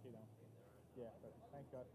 Yeah, perfect. Thanks, guys.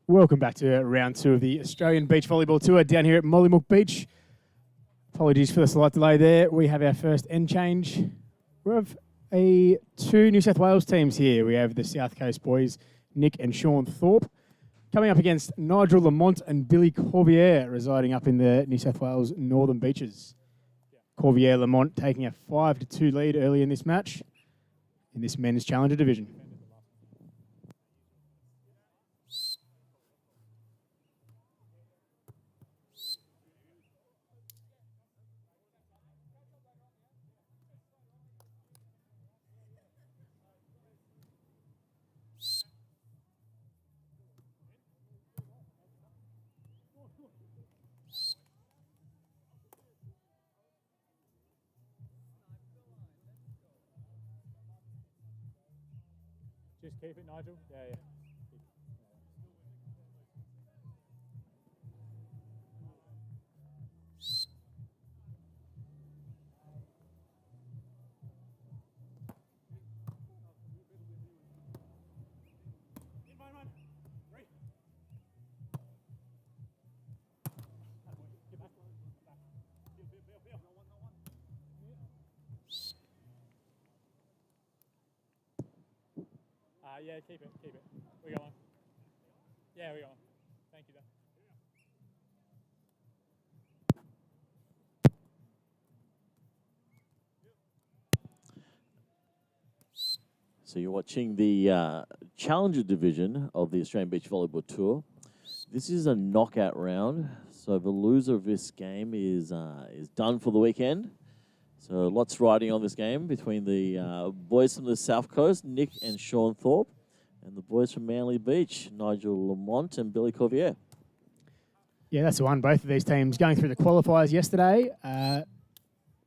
Welcome back to round 2 of the Australian Beach Volleyball Tour down here at Mollymook Beach. Apologies for the slight delay there. We have our first end change. We have two New South Wales teams here. We have the South Coast boys, Nick and Sean Thorpe, coming up against Nigel Lamont and Billy Cauvier, residing up in the New South Wales Northern Beaches. Cauvier Lamont taking a 5-2 lead early in this match in this men's challenger division. Just keep it, Nigel. Yeah. Yeah, keep it. We go on. Yeah, we go on. Thank you, Dan. So you're watching the Challenger division of the Australian Beach Volleyball Tour. This is a knockout round, so the loser of this game is done for the weekend. So lots riding on this game between the boys from the South Coast, Nick and Sean Thorpe, and the boys from Manly Beach, Nigel Lamont and Billy Cauvier. Yeah, that's the one. Both of these teams going through the qualifiers yesterday,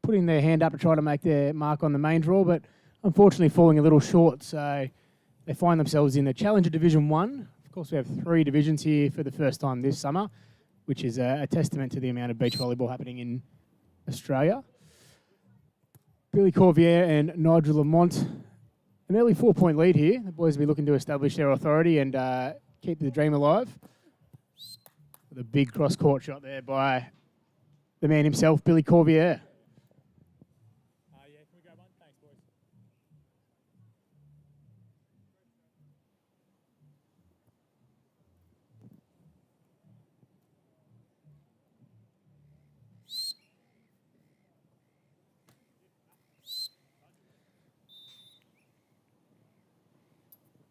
putting their hand up to try to make their mark on the main draw, but unfortunately falling a little short. So they find themselves in the Challenger Division 1. Of course, we have 3 divisions here for the first time this summer, which is a testament to the amount of beach volleyball happening in Australia. Billy Cauvier and Nigel Lamont, an early 4-point lead here. The boys will be looking to establish their authority and keep the dream alive. With a big cross-court shot there by the man himself, Billy Cauvier. Yeah, can we grab one? Thanks, boys.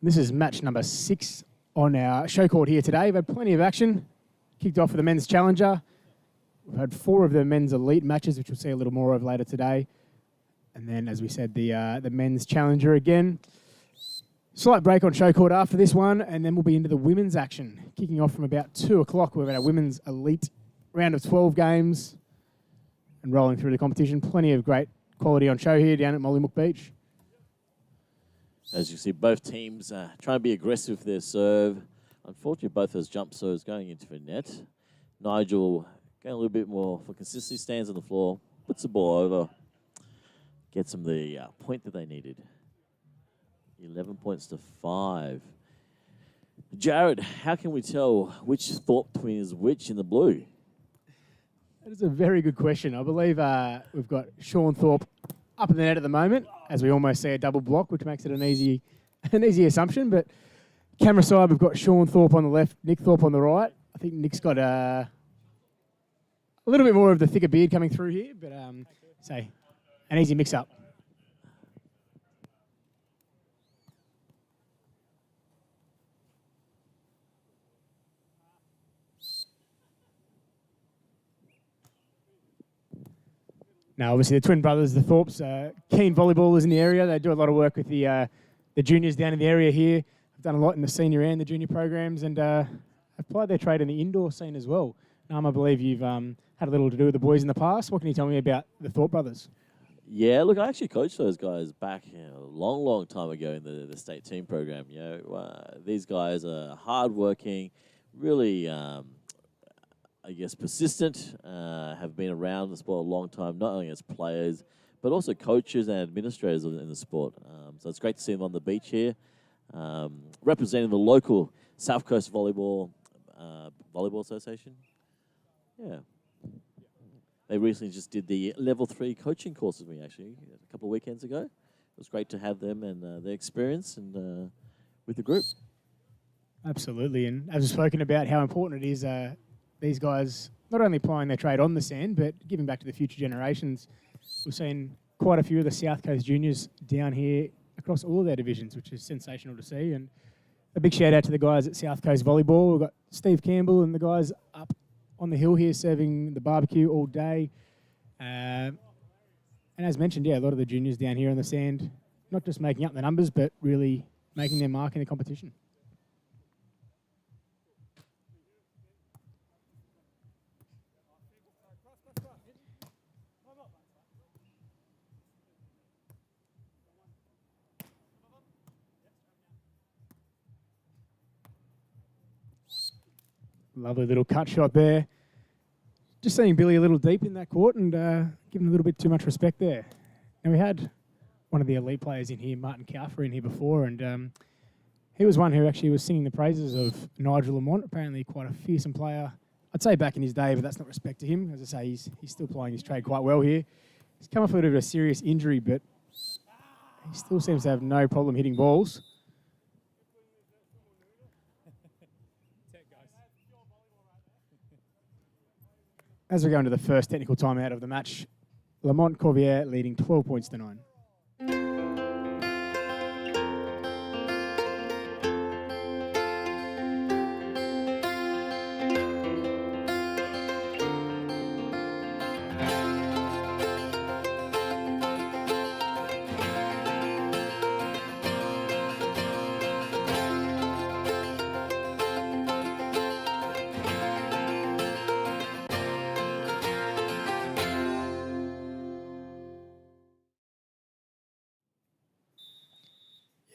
This is match number 6 on our show court here today. We've had plenty of action. Kicked off with the men's challenger. We've had 4 of the men's elite matches, which we'll see a little more of later today. And then, as we said, the men's challenger again. Slight break on show court after this one, and then we'll be into the women's action, kicking off from about 2 o'clock. We've got our women's elite round of 12 games and rolling through the competition. Plenty of great quality on show here down at Mollymook Beach. As you see, both teams trying to be aggressive with their serve. Unfortunately, both those jump serves going into the net. Nigel going a little bit more for consistency, stands on the floor, puts the ball over, gets them the point that they needed. 11 points to 5. Jared, how can we tell which Thorpe twin is which in the blue? That is a very good question. I believe we've got Sean Thorpe up in the net at the moment, as we almost see a double block, which makes it an easy assumption. But camera side, we've got Sean Thorpe on the left, Nick Thorpe on the right. I think Nick's got a little bit more of the thicker beard coming through here, but say an easy mix-up. Now, obviously, the twin brothers, the Thorpes, keen volleyballers in the area. They do a lot of work with the juniors down in the area here. They've done a lot in the senior and the junior programs, and have applied their trade in the indoor scene as well. I believe you've had a little to do with the boys in the past. What can you tell me about the Thorpe brothers? Yeah, look, I actually coached those guys back a long time ago in the state team program. These guys are hardworking, really, I guess, persistent, have been around the sport a long time, not only as players, but also coaches and administrators in the sport. So it's great to see them on the beach here, representing the local South Coast Volleyball Association. Yeah. They recently just did the level 3 coaching course with me, actually, a couple of weekends ago. It was great to have them and their experience and with the group. Absolutely, and as we've spoken about how important it is, these guys not only applying their trade on the sand, but giving back to the future generations. We've seen quite a few of the South Coast juniors down here across all of their divisions, which is sensational to see. And a big shout out to the guys at South Coast Volleyball. We've got Steve Campbell and the guys up on the hill here serving the barbecue all day. And as mentioned, a lot of the juniors down here on the sand, not just making up the numbers, but really making their mark in the competition. Lovely little cut shot there. Just seeing Billy a little deep in that court and giving a little bit too much respect there. Now, we had one of the elite players in here, Martin Cauvier, in here before, and he was one who actually was singing the praises of Nigel Lamont, apparently quite a fearsome player. I'd say back in his day, but that's not respect to him. As I say, he's still playing his trade quite well here. He's come off a little bit of a serious injury, but he still seems to have no problem hitting balls. As we go into the first technical timeout of the match, Lamont Cauvier leading 12 points to 9.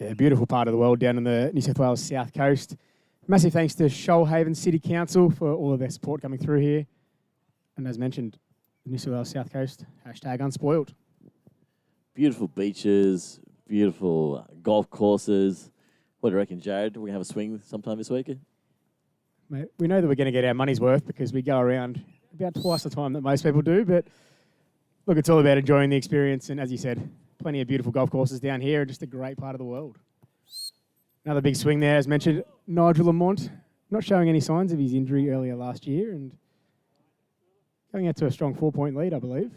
Yeah, beautiful part of the world down in the New South Wales South Coast. Massive thanks to Shoalhaven City Council for all of their support coming through here. And as mentioned, the New South Wales South Coast, #unspoiled. Beautiful beaches, beautiful golf courses. What do you reckon, Jared? We're going to have a swing sometime this week? Mate, we know that we're going to get our money's worth because we go around about twice the time that most people do. But look, it's all about enjoying the experience. And as you said, plenty of beautiful golf courses down here and just a great part of the world. Another big swing there, as mentioned, Nigel Lamont, not showing any signs of his injury earlier last year and going out to a strong 4-point lead, I believe.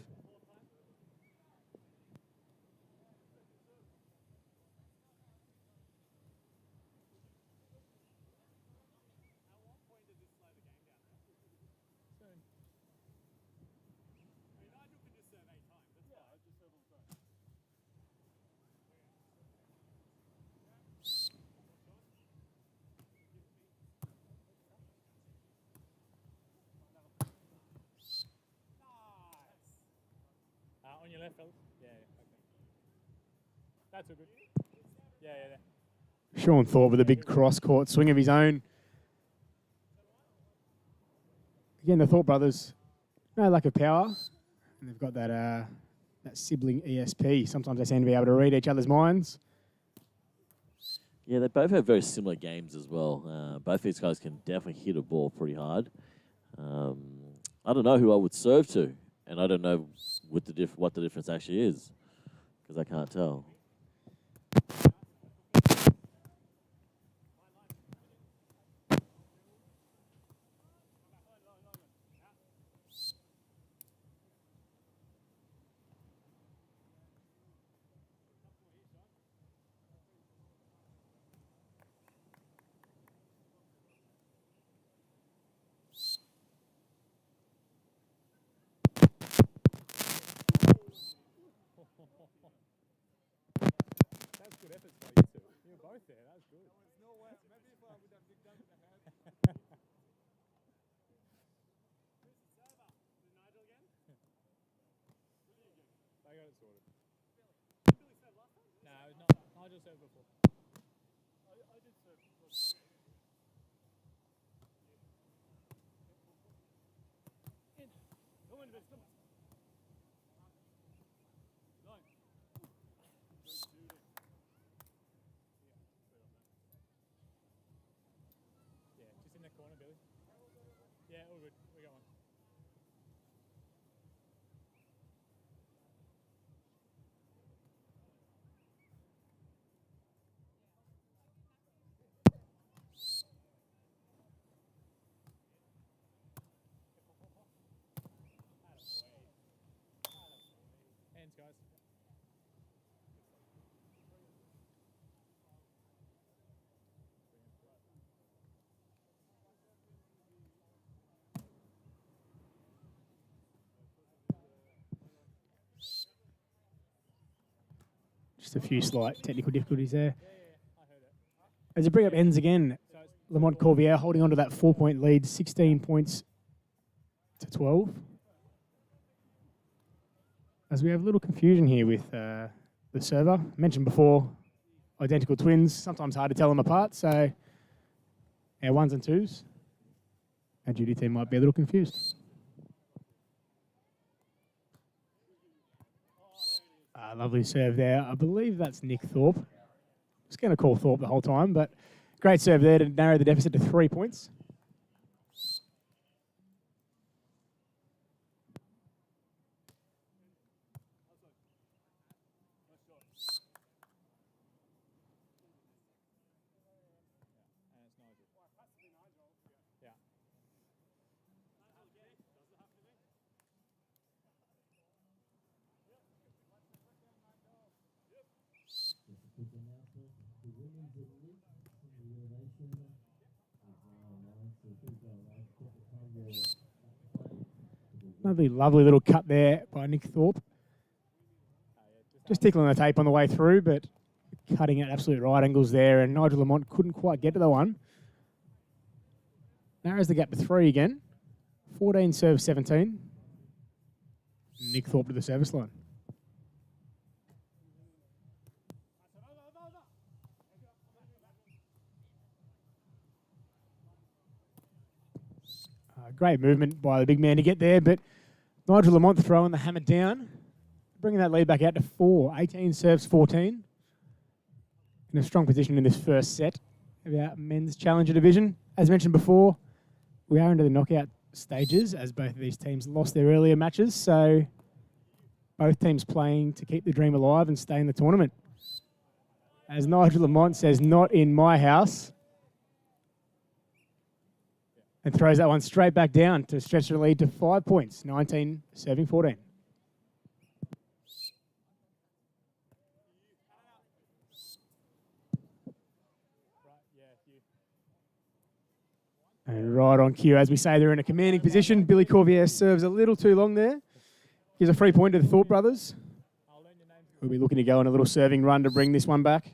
your left, fellas. Yeah, okay. That's all good. Yeah, there. Sean Thorpe with a big cross-court swing of his own. Again, the Thorpe brothers, no lack of power. And they've got that sibling ESP. Sometimes they seem to be able to read each other's minds. Yeah, they both have very similar games as well. Both these guys can definitely hit a ball pretty hard. I don't know who I would serve to, and I don't know what the difference actually is, because I can't tell. That's good efforts by you two. You were both there. That was good. There was no way. Maybe if I would have digged under the head. Who's the server? Is it Nigel again? They got it sorted. Did Billy serve last time? No, it was not. Nigel served before. I did serve before. Come on, Vince, come on. Just in the corner, Billy. Yeah, all good. We got one. Hands, guys. Just a few slight technical difficulties there. I heard it. As the bring up ends again, So it's Lamont Cauvier holding on to that 4-point lead, 16 points to 12. As we have a little confusion here with the server. Mentioned before, identical twins, sometimes hard to tell them apart, so our ones and twos, our duty team might be a little confused. Lovely serve there. I believe that's Nick Thorpe. Just going to call Thorpe the whole time, but great serve there to narrow the deficit to 3 points. and it's Nigel. Yeah. Lovely little cut there by Nick Thorpe. Just tickling the tape on the way through, but cutting at absolute right angles there, and Nigel Lamont couldn't quite get to the one. Narrows the gap to 3 again. 14 serve 17. Nick Thorpe to the service line. Great movement by the big man to get there, but Nigel Lamont throwing the hammer down, bringing that lead back out to 4. 18 serves 14. In a strong position in this first set of our men's challenger division. As mentioned before, we are into the knockout stages as both of these teams lost their earlier matches, so both teams playing to keep the dream alive and stay in the tournament. As Nigel Lamont says, not in my house. And throws that one straight back down to stretch the lead to 5 points, 19 serving 14. And right on cue, as we say, they're in a commanding position. Billy Cauvier serves a little too long there. Gives a free point to the Thorpe brothers. We'll be looking to go on a little serving run to bring this one back.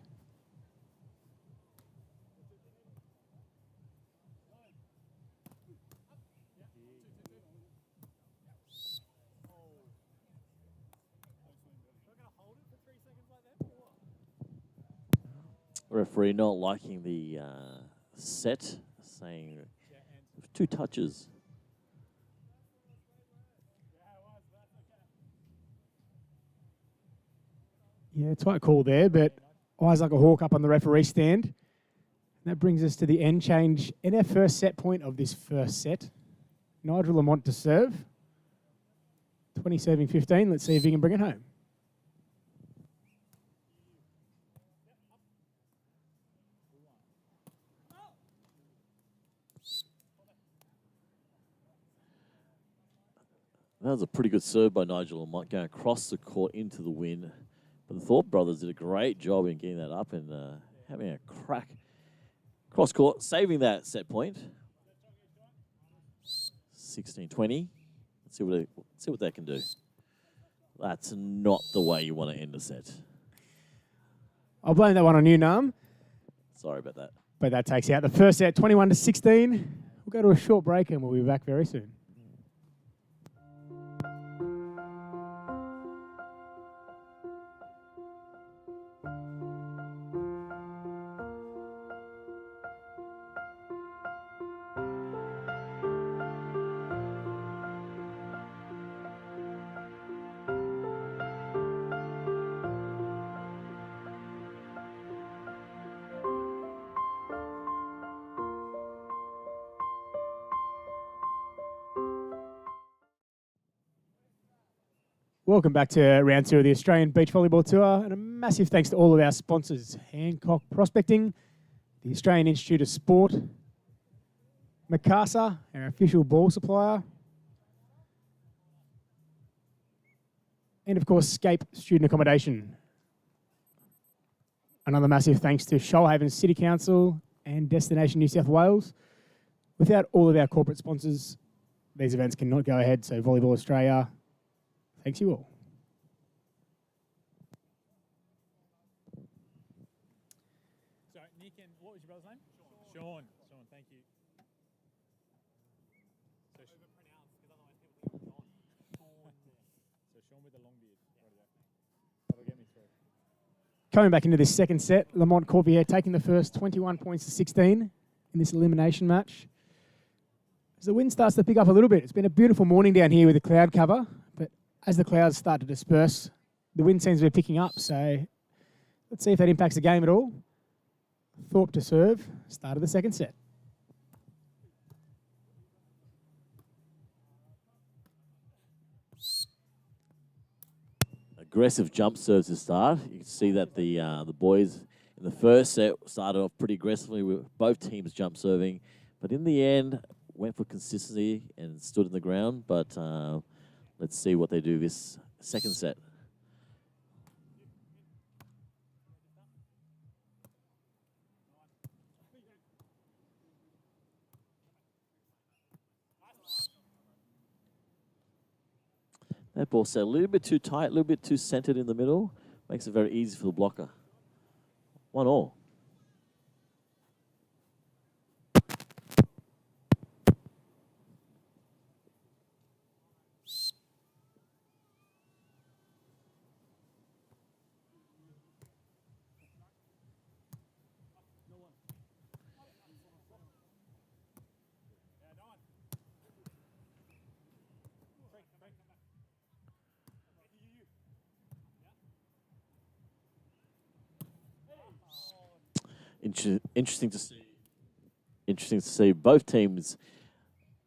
Referee not liking the set, saying 2 touches. Yeah, tight call there, but eyes like a hawk up on the referee stand. And that brings us to the end change in our first set point of this first set. Nigel Lamont to serve. 20 serving 15. Let's see if he can bring it home. That was a pretty good serve by Nigel Lamont, going across the court into the wind. But the Thorpe brothers did a great job in getting that up and having a crack cross court, saving that set point. 16-20. Let's see what they can do. That's not the way you want to end a set. I'll blame that one on you, Nam. Sorry about that. But that takes out the first set, 21-16. We'll go to a short break and we'll be back very soon. Welcome back to round 2 of the Australian Beach Volleyball Tour, and a massive thanks to all of our sponsors: Hancock Prospecting, the Australian Institute of Sport, Mikasa, our official ball supplier, and of course Scape Student Accommodation. Another massive thanks to Shoalhaven City Council and Destination New South Wales. Without all of our corporate sponsors, these events cannot go ahead, so Volleyball Australia, thanks you all. So, Nick, and what was your brother's name? Sean. Sean, thank you. So, so Sean with the long beard. That'll get me through. Coming back into this second set, Lamont Cauvier taking the first 21 points to 16 in this elimination match. As the wind starts to pick up a little bit, it's been a beautiful morning down here with the cloud cover, but as the clouds start to disperse, the wind seems to be picking up, so let's see if that impacts the game at all. Thorpe to serve, start of the second set. Aggressive jump serves to start. You can see that the boys in the first set started off pretty aggressively with both teams jump serving, but in the end went for consistency and stood in the ground. But let's see what they do this second set. That ball set a little bit too tight, a little bit too centered in the middle. Makes it very easy for the blocker. 1-1. Interesting to see. Interesting to see both teams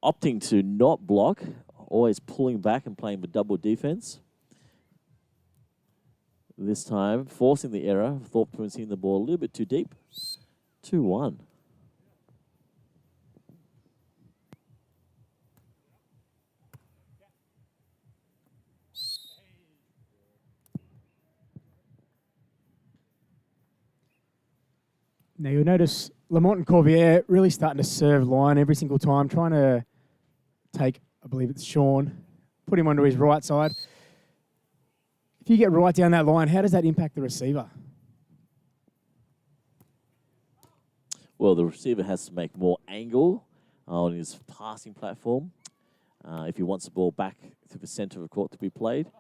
opting to not block, always pulling back and playing with double defense. This time, forcing the error. Thorpe seeing the ball a little bit too deep. 2-1. Now you'll notice Lamont and Cauvier really starting to serve line every single time, trying to take, I believe it's Sean, put him onto his right side. If you get right down that line, how does that impact the receiver? Well, the receiver has to make more angle on his passing platform if he wants the ball back to the center of the court to be played.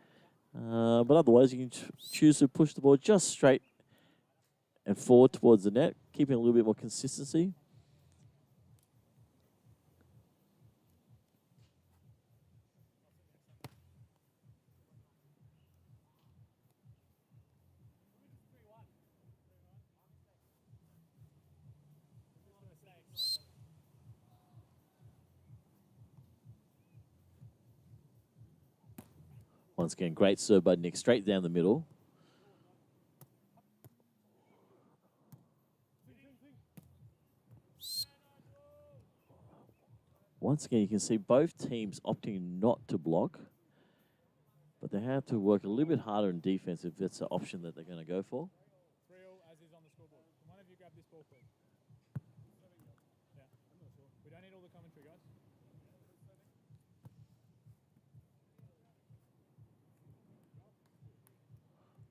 But otherwise, you can choose to push the ball just straight and forward towards the net, keeping a little bit more consistency. Once again, great serve by Nick, straight down the middle. Once again, you can see both teams opting not to block, but they have to work a little bit harder in defense if that's the option that they're going to go for. 3-all as is on the scoreboard. Can one of you grab this ball, please? Yeah, I'm not sure. We don't need all the commentary, guys.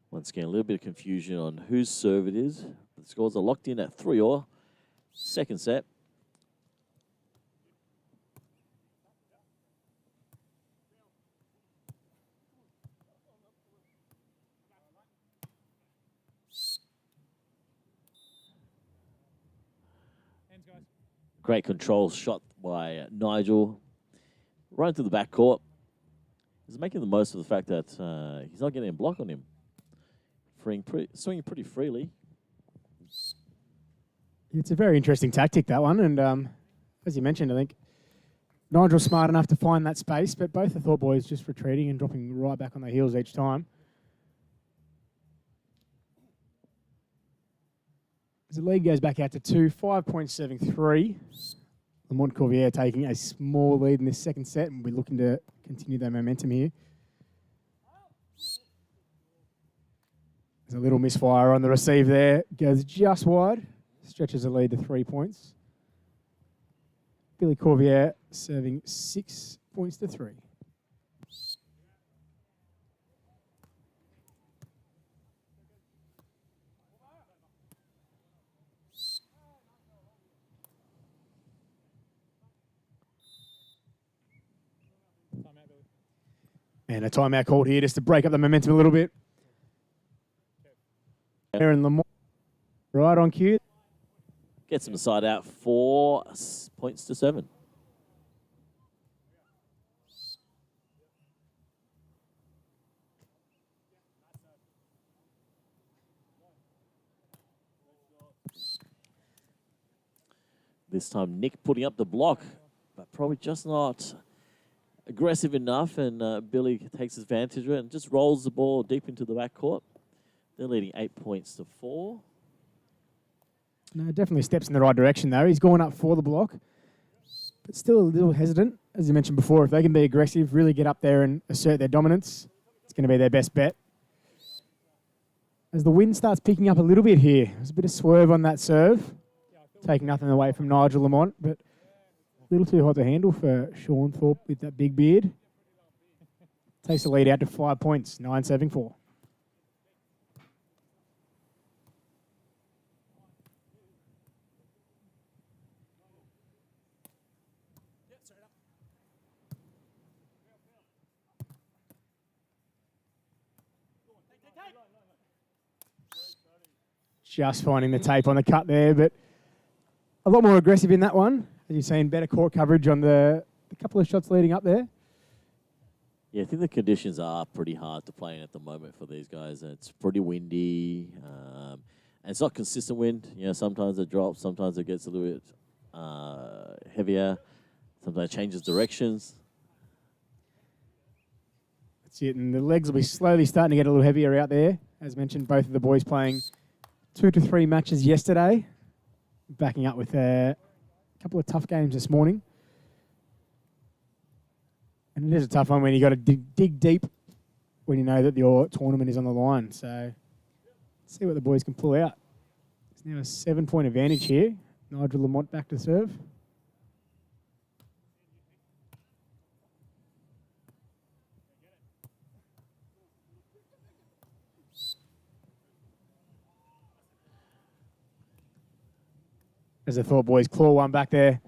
Once again, a little bit of confusion on whose serve it is. The scores are locked in at 3-all. Second set. Hands, guys. Great control shot by Nigel. Right into the backcourt. He's making the most of the fact that he's not getting a block on him. Swinging pretty freely. It's a very interesting tactic, that one. And as you mentioned, I think Nigel's smart enough to find that space, but both the Thorpe boys just retreating and dropping right back on their heels each time. As the lead goes back out to 5.73. Lamont Cauvier taking a small lead in this second set, and we're looking to continue their momentum here. There's a little misfire on the receive there. Goes just wide. Stretches the lead to 3 points. Billy Cauvier serving 6 points to 3. Timeout, Billy. And a timeout called here just to break up the momentum a little bit. Aaron Lamont, right on cue. Gets him side out 4 points to 7. This time Nick putting up the block, but probably just not aggressive enough, and Billy takes advantage of it and just rolls the ball deep into the backcourt. They're leading 8 points to 4. No, definitely steps in the right direction, though. He's going up for the block, but still a little hesitant. As you mentioned before, if they can be aggressive, really get up there and assert their dominance, it's going to be their best bet. As the wind starts picking up a little bit here, there's a bit of swerve on that serve, taking nothing away from Nigel Lamont, but a little too hot to handle for Sean Thorpe with that big beard. Takes the lead out to 5 points, 9-7-4. Just finding the tape on the cut there, but a lot more aggressive in that one. As you've seen, better court coverage on the couple of shots leading up there. Yeah, I think the conditions are pretty hard to play in at the moment for these guys. It's pretty windy, and it's not consistent wind. You know, sometimes it drops, sometimes it gets a little bit heavier, sometimes it changes directions. That's it, and the legs will be slowly starting to get a little heavier out there. As mentioned, both of the boys playing 2 to 3 matches yesterday, backing up with a couple of tough games this morning. And it is a tough one when you got to dig deep when you know that your tournament is on the line. So let's see what the boys can pull out. It's now a 7-point advantage here. Nigel Lamont back to serve. As the Thorpe boys claw one back there.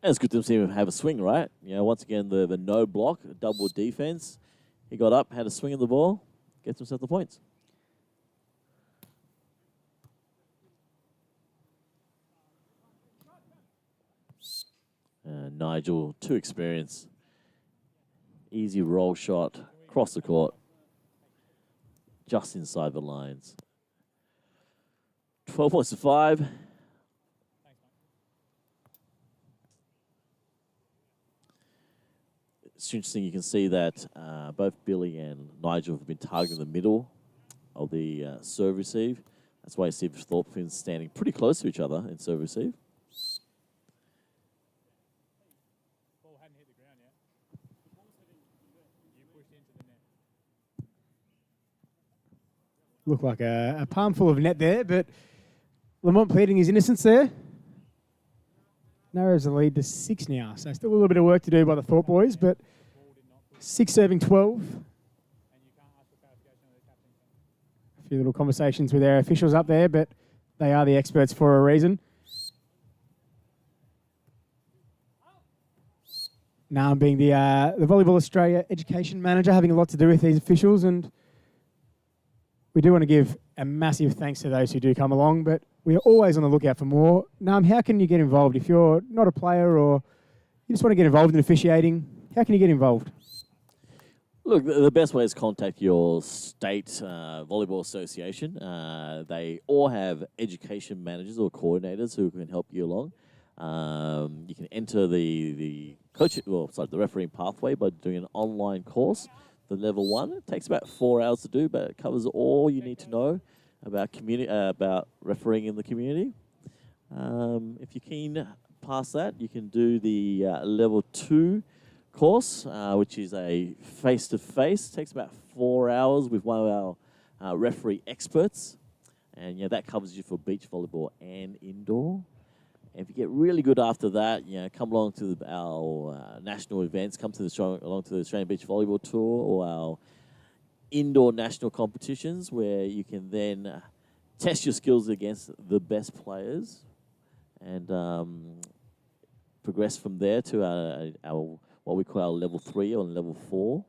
And it's good to see him have a swing, right? You know, once again, the no block, double defense. He got up, had a swing of the ball, gets himself the points. Nigel, too experienced. Easy roll shot, across the court, just inside the lines. 12 points to 5. It's interesting, you can see that both Billy and Nigel have been targeting the middle of the serve receive. That's why you see Thorpe Fins standing pretty close to each other in serve receive. Ball hadn't hit the ground yet. You pushed into the net. Looked like a palm full of net there, but Lamont pleading his innocence there. Narrows the lead to 6 now, so still a little bit of work to do by the Thorpe boys, but 6 serving 12. And you can't ask for clarification of the captain. A few little conversations with our officials up there, but they are the experts for a reason. Now I'm being the Volleyball Australia Education Manager, having a lot to do with these officials, and we do want to give a massive thanks to those who do come along, but we are always on the lookout for more. Nam, how can you get involved? If you're not a player or you just want to get involved in officiating, how can you get involved? Look, the best way is contact your state volleyball association. They all have education managers or coordinators who can help you along. You can enter the refereeing pathway by doing an online course, the level 1. It takes about 4 hours to do, but it covers all you need to know about refereeing in the community. If you're keen past that, you can do the level 2 course, which is a face-to-face. Takes about 4 hours with one of our referee experts, and that covers you for beach volleyball and indoor. And if you get really good after that, come along to our national events. Come to along to the Australian Beach Volleyball Tour or our indoor national competitions, where you can then test your skills against the best players and progress from there to our what we call our level 3 or level 4,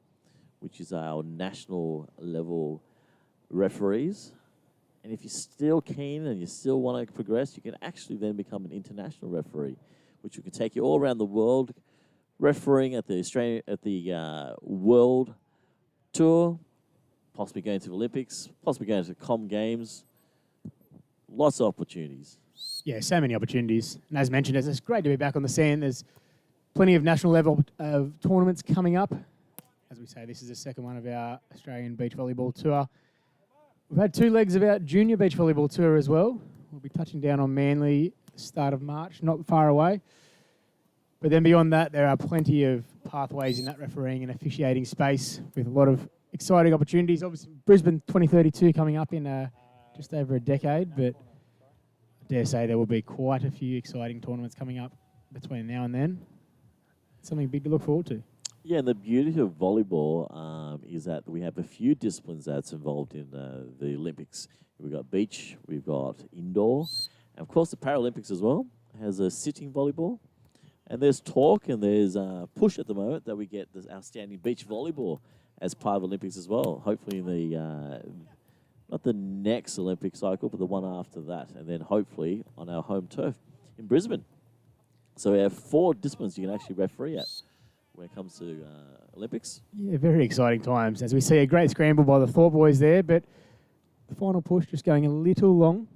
which is our national level referees. And if you're still keen and you still want to progress, you can actually then become an international referee, which can take you all around the world, refereeing at the World Tour, possibly going to the Olympics, possibly going to Com Games. Lots of opportunities. Yeah, so many opportunities. And as mentioned, it's great to be back on the scene. There's plenty of national level tournaments coming up. As we say, this is the second one of our Australian Beach Volleyball Tour. We've had 2 legs of our Junior Beach Volleyball Tour as well. We'll be touching down on Manly start of March, not far away. But then beyond that, there are plenty of pathways in that refereeing and officiating space with a lot of exciting opportunities. Obviously, Brisbane 2032 coming up in just over a decade, but I dare say there will be quite a few exciting tournaments coming up between now and then. Something big to look forward to. Yeah, and the beauty of volleyball is that we have a few disciplines that's involved in the Olympics. We've got beach, we've got indoor, and of course the Paralympics as well has a sitting volleyball. And there's talk and there's push at the moment that we get this outstanding beach volleyball as part of the Olympics as well. Hopefully in the, not the next Olympic cycle, but the one after that. And then hopefully on our home turf in Brisbane. So we have 4 disciplines you can actually referee at when it comes to Olympics. Yeah, very exciting times. As we see a great scramble by the Thorpe boys there, but the final push just going a little long.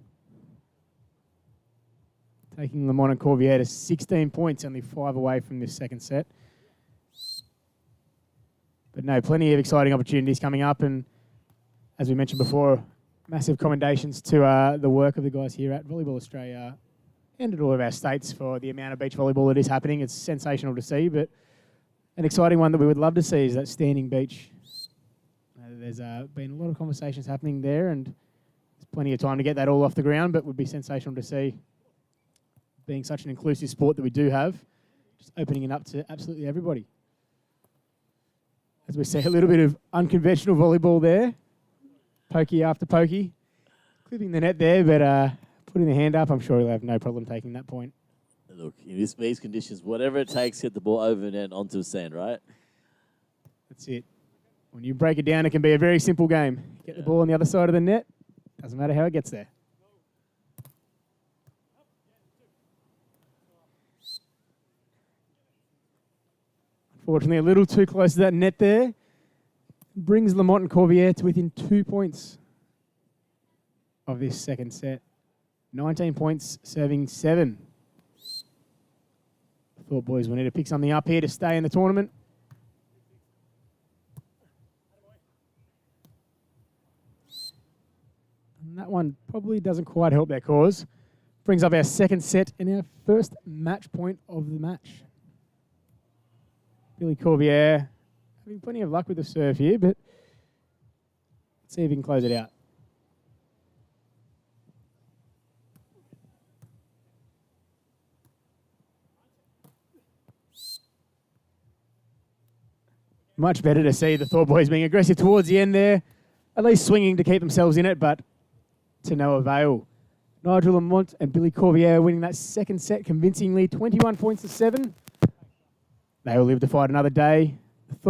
Taking Lamont and Cauvier to 16 points, only 5 away from this second set. But no, plenty of exciting opportunities coming up. And as we mentioned before, massive commendations to the work of the guys here at Volleyball Australia and at all of our states for the amount of beach volleyball that is happening. It's sensational to see, but an exciting one that we would love to see is that standing beach. There's been a lot of conversations happening there, and there's plenty of time to get that all off the ground, but would be sensational to see, being such an inclusive sport that we do have, just opening it up to absolutely everybody. As we see a little bit of unconventional volleyball there, pokey after pokey, clipping the net there, but putting the hand up, I'm sure he'll have no problem taking that point. Look, in these conditions, whatever it takes, hit the ball over and then onto the sand, right? That's it. When you break it down, it can be a very simple game. Get the ball on the other side of the net, doesn't matter how it gets there. Fortunately, a little too close to that net there. Brings Lamont and Cauvier to within 2 points of this second set. 19 points, serving 7. Thought boys will need to pick something up here to stay in the tournament. And that one probably doesn't quite help their cause. Brings up our second set and our first match point of the match. Billy Cauvier having plenty of luck with the serve here, but let's see if he can close it out. Much better to see the Thorpe boys being aggressive towards the end there, at least swinging to keep themselves in it, but to no avail. Nigel Lamont and Billy Cauvier winning that second set convincingly, 21 points to 7. They will live to fight another day. The Thorpe